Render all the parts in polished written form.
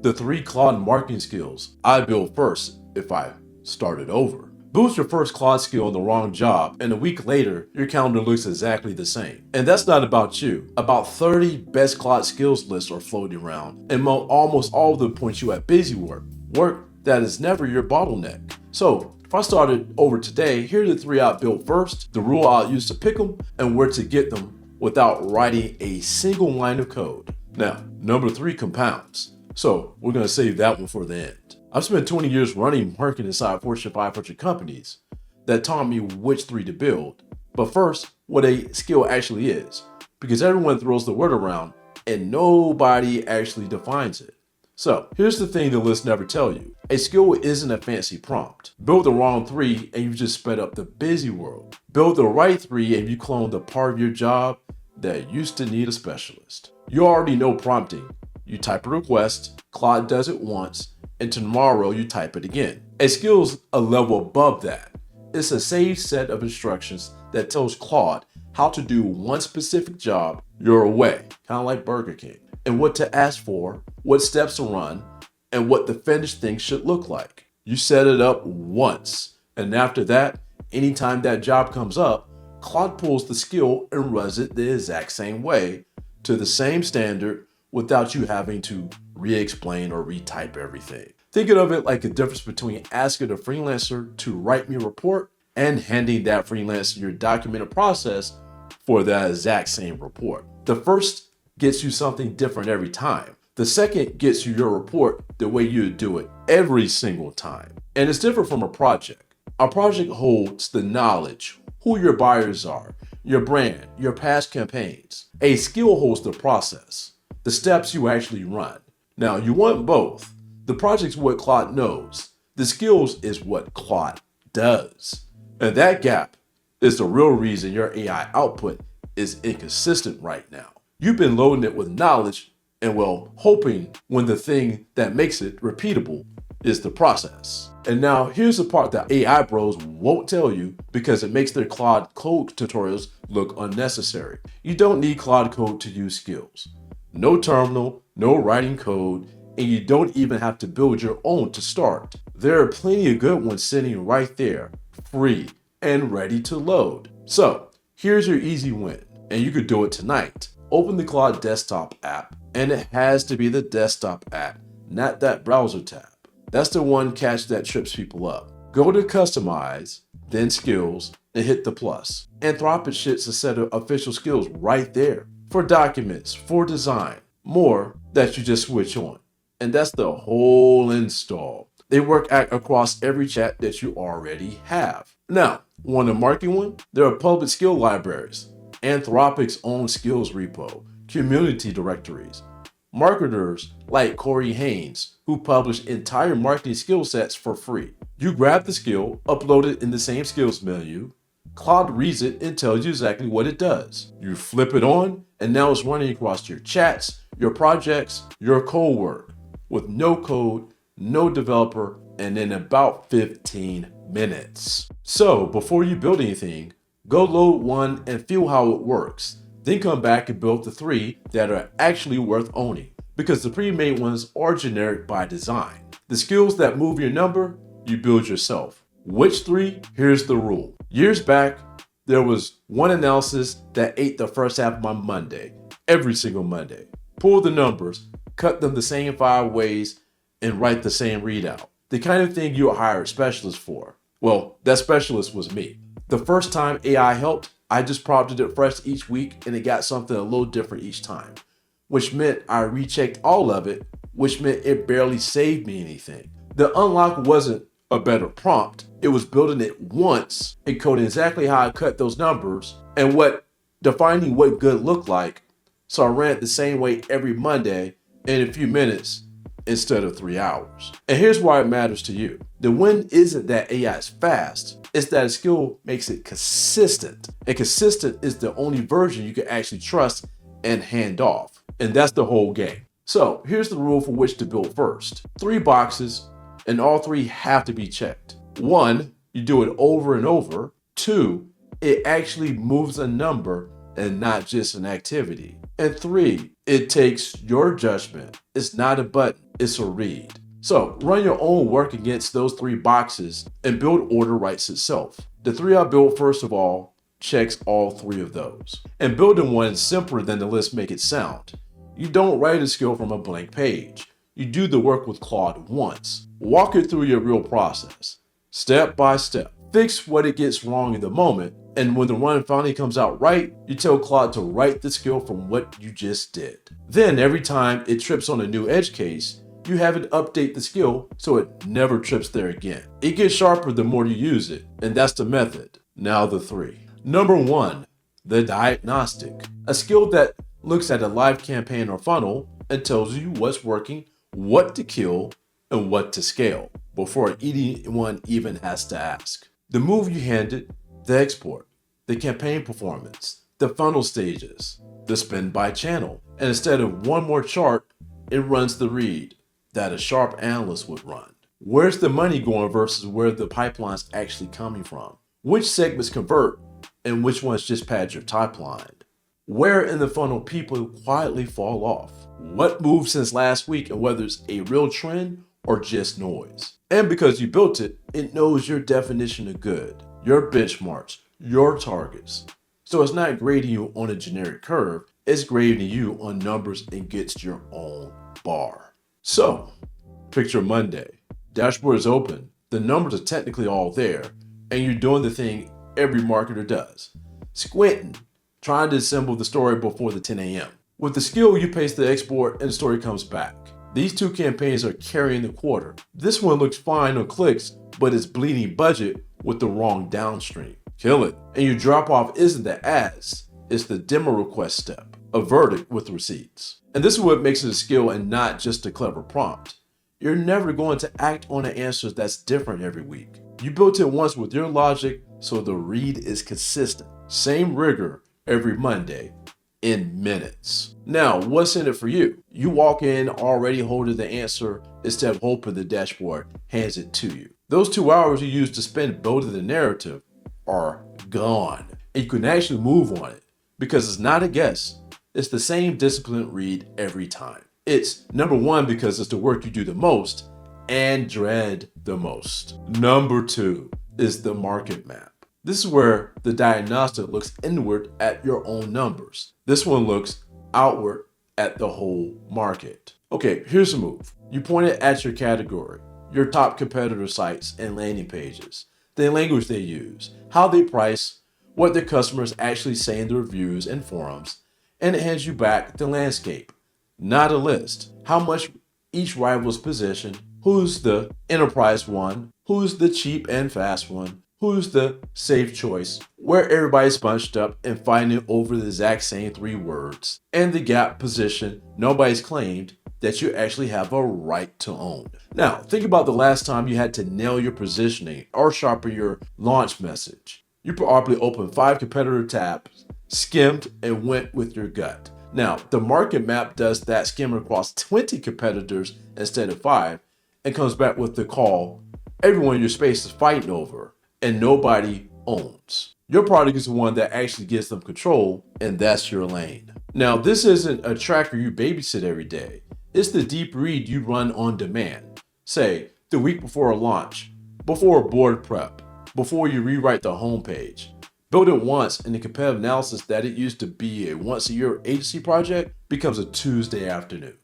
The 3 Claude marketing skills I built first if I started over. Boost your first Claude skill in the wrong job, and a week later, your calendar looks exactly the same. And that's not about you. About 30 best Claude skills lists are floating around, and almost all of them point you at busywork, work that is never your bottleneck. So, if I started over today, here are the 3 I built first, the rule I'll use to pick them, and where to get them without writing a single line of code. Now, number 3 compounds. So we're going to save that one for the end. I've spent 20 years running marketing inside Fortune 500 companies that taught me which 3 to build. But first, what a skill actually is, because everyone throws the word around and nobody actually defines it. So here's the thing the lists never tell you. A skill isn't a fancy prompt. Build the wrong 3 and you just sped up the busy world. Build the right 3 and you clone the part of your job that used to need a specialist. You already know prompting. You type a request, Claude does it once, and tomorrow you type it again. A skill's a level above that. It's a saved set of instructions that tells Claude how to do one specific job your way, kind of like Burger King, and what to ask for, what steps to run, and what the finished thing should look like. You set it up once, and after that, anytime that job comes up, Claude pulls the skill and runs it the exact same way, to the same standard, without you having to re-explain or retype everything. Thinking of it like the difference between asking a freelancer to write me a report and handing that freelancer your documented process for that exact same report. The first gets you something different every time. The second gets you your report the way you do it every single time. And it's different from a project. A project holds the knowledge, who your buyers are, your brand, your past campaigns. A skill holds the process, the steps you actually run. Now, you want both. The project's what Claude knows. The skills is what Claude does. And that gap is the real reason your AI output is inconsistent right now. You've been loading it with knowledge and, well, hoping when the thing that makes it repeatable is the process. And now here's the part that AI bros won't tell you because it makes their Claude code tutorials look unnecessary. You don't need Claude code to use skills. No terminal, no writing code, and you don't even have to build your own to start. There are plenty of good ones sitting right there, free and ready to load. So here's your easy win, and you could do it tonight. Open the Claude desktop app, and it has to be the desktop app, not that browser tab. That's the one catch that trips people up. Go to Customize, then Skills, and hit the plus. Anthropic shits a set of official skills right there. For documents, for design, more that you just switch on. And that's the whole install. They work across every chat that you already have. Now, want a marketing one? There are public skill libraries, Anthropic's own skills repo, community directories, marketers like Corey Haynes, who publish entire marketing skill sets for free. You grab the skill, upload it in the same skills menu, Claude reads it and tells you exactly what it does. You flip it on, and now it's running across your chats, your projects, your code work, with no code, no developer, and in about 15 minutes. So before you build anything, go load one and feel how it works. Then come back and build the 3 that are actually worth owning, because the pre-made ones are generic by design. The skills that move your number, you build yourself. Which 3? Here's the rule. Years back, there was one analysis that ate the first half of my Monday, every single Monday. Pull the numbers, cut them the same 5 ways, and write the same readout. The kind of thing you hire a specialist for. Well, that specialist was me. The first time AI helped, I just prompted it fresh each week and it got something a little different each time, which meant I rechecked all of it, which meant it barely saved me anything. The unlock wasn't a better prompt. It was building it once and coding exactly how I cut those numbers and defining what good looked like. So I ran it the same way every Monday in a few minutes instead of 3 hours. And here's why it matters to you. The win isn't that AI is fast, it's that a skill makes it consistent. And consistent is the only version you can actually trust and hand off. And that's the whole game. So here's the rule for which to build first. 3 boxes, and all 3 have to be checked. 1, you do it over and over. 2, it actually moves a number and not just an activity. And 3, it takes your judgment. It's not a button, it's a read. So run your own work against those 3 boxes and build order writes itself. The 3 I built first of all checks all 3 of those. And building one is simpler than the list make it sound. You don't write a skill from a blank page. You do the work with Claude once. Walk it through your real process, step by step. Fix what it gets wrong in the moment, and when the run finally comes out right, you tell Claude to write the skill from what you just did. Then every time it trips on a new edge case, you have it update the skill so it never trips there again. It gets sharper the more you use it, and that's the method. Now the 3. Number 1, the diagnostic. A skill that looks at a live campaign or funnel and tells you what's working, what to kill, and what to scale before anyone even has to ask. The move you handed, the export, the campaign performance, the funnel stages, the spend by channel, and instead of one more chart, it runs the read that a sharp analyst would run. Where's the money going versus where the pipeline's actually coming from? Which segments convert and which ones just pad your top line? Where in the funnel people quietly fall off? What moved since last week and whether it's a real trend or just noise? And because you built it, it knows your definition of good, your benchmarks, your targets. So it's not grading you on a generic curve, it's grading you on numbers and gets your own bar. So, picture Monday. Dashboard is open, the numbers are technically all there, and you're doing the thing every marketer does. Squinting, trying to assemble the story before the 10 a.m. With the skill, you paste the export and the story comes back. These 2 campaigns are carrying the quarter. This one looks fine on clicks, but it's bleeding budget with the wrong downstream. Kill it. And your drop off isn't the ads, it's the demo request step, a verdict with receipts. And this is what makes it a skill and not just a clever prompt. You're never going to act on an answer that's different every week. You built it once with your logic, so the read is consistent. Same rigor every Monday in minutes. Now, what's in it for you? You walk in already holding the answer instead of hoping the dashboard hands it to you. Those 2 hours you used to spend building the narrative are gone. And you can actually move on it because it's not a guess. It's the same disciplined read every time. It's number 1 because it's the work you do the most and dread the most. Number 2 is the market map. This is where the diagnostic looks inward at your own numbers. This one looks outward at the whole market. Okay, here's the move. You point it at your category, your top competitor sites and landing pages, the language they use, how they price, what their customers actually say in the reviews and forums, and it hands you back the landscape, not a list. How much each rival's positioned, who's the enterprise one, who's the cheap and fast one, who's the safe choice, where everybody's bunched up and fighting over the exact same 3 words, and the gap position nobody's claimed that you actually have a right to own. Now, think about the last time you had to nail your positioning or sharpen your launch message. You probably opened 5 competitor tabs, skimmed, and went with your gut. Now, the market map does that skim across 20 competitors instead of 5 and comes back with the call, everyone in your space is fighting over and nobody owns. Your product is the one that actually gives them control, and that's your lane. Now, this isn't a tracker you babysit every day. It's the deep read you run on demand. Say, the week before a launch, before a board prep, before you rewrite the homepage. Build it once, and the competitive analysis that it used to be a once-a-year agency project becomes a Tuesday afternoon.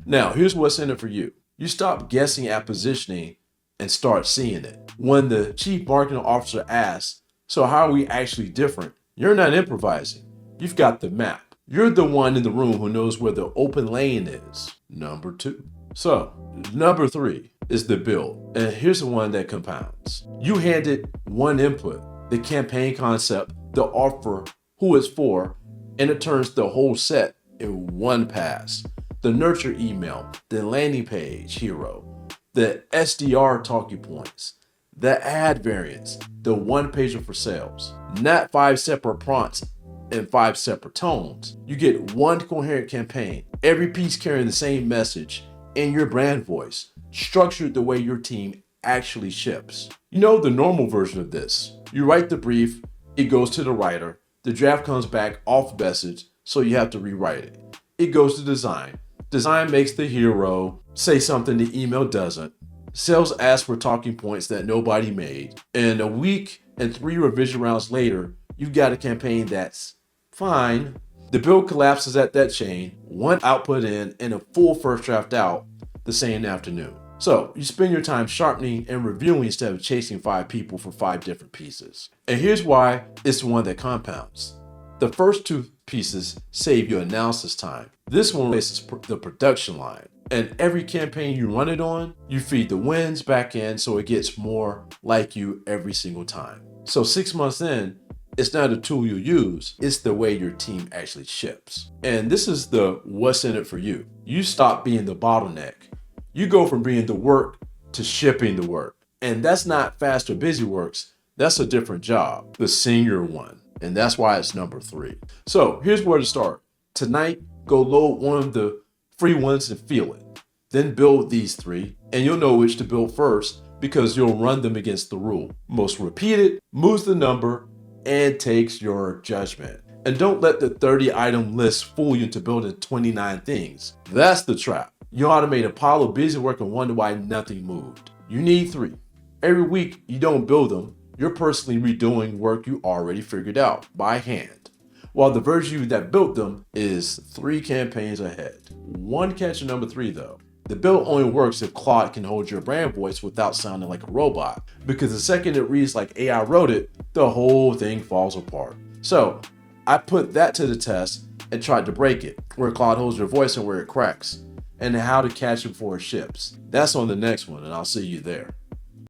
Now, here's what's in it for you. You stop guessing at positioning and start seeing it. When the chief marketing officer asks, so how are we actually different? You're not improvising. You've got the map. You're the one in the room who knows where the open lane is. Number 2. So, number 3 is the build. And here's the one that compounds. You handed one input, the campaign concept, the offer, who it's for, and it turns the whole set in one pass. The nurture email, the landing page hero, the SDR talking points, the ad variants, the one pager for sales. Not 5 separate prompts and 5 separate tones. You get one coherent campaign, every piece carrying the same message in your brand voice, structured the way your team actually ships. You know the normal version of this. You write the brief, it goes to the writer, the draft comes back off message, so you have to rewrite it. It goes to design. Design makes the hero say something the email doesn't. Sales asks for talking points that nobody made. And a week and 3 revision rounds later, you've got a campaign that's fine. The build collapses at that chain, one output in and a full first draft out the same afternoon. So you spend your time sharpening and reviewing instead of chasing 5 people for 5 different pieces. And here's why it's the one that compounds. The first 2 pieces save you analysis time. This one replaces the production line. And every campaign you run it on, you feed the wins back in so it gets more like you every single time. So 6 months in, it's not a tool you use, it's the way your team actually ships. And this is the what's in it for you. You stop being the bottleneck. You go from being the work to shipping the work. And that's not fast or busy works. That's a different job, the senior one. And that's why it's number 3. So here's where to start. Tonight, go load one of the free ones and feel it. Then build these 3, and you'll know which to build first because you'll run them against the rule. Most repeated moves the number and takes your judgment. And don't let the 30 item list fool you into building 29 things. That's the trap. You automate a pile of busy work and wonder why nothing moved. You need 3. Every week you don't build them, you're personally redoing work you already figured out by hand, while the version of you that built them is 3 campaigns ahead. One catch in number 3 though. The build only works if Claude can hold your brand voice without sounding like a robot, because the second it reads like AI wrote it, the whole thing falls apart. So I put that to the test and tried to break it, where Claude holds your voice and where it cracks, and how to catch it before it ships. That's on the next one, and I'll see you there.